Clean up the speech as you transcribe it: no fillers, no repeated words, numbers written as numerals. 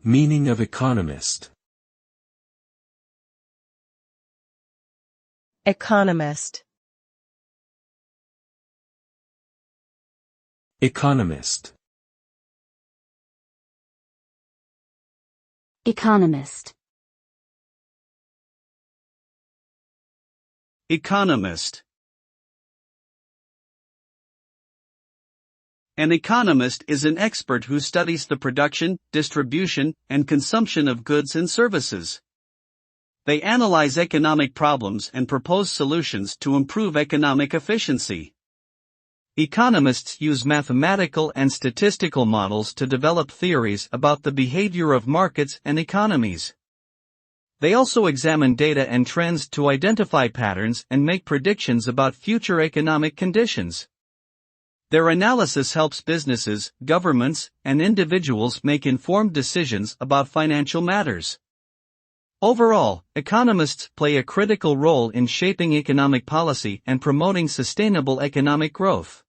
Meaning of economist. Economist. Economist. Economist. Economist. An economist is an expert who studies the production, distribution, and consumption of goods and services. They analyze economic problems and propose solutions to improve economic efficiency. Economists use mathematical and statistical models to develop theories about the behavior of markets and economies. They also examine data and trends to identify patterns and make predictions about future economic conditions. Their analysis helps businesses, governments, and individuals make informed decisions about financial matters. Overall, economists play a critical role in shaping economic policy and promoting sustainable economic growth.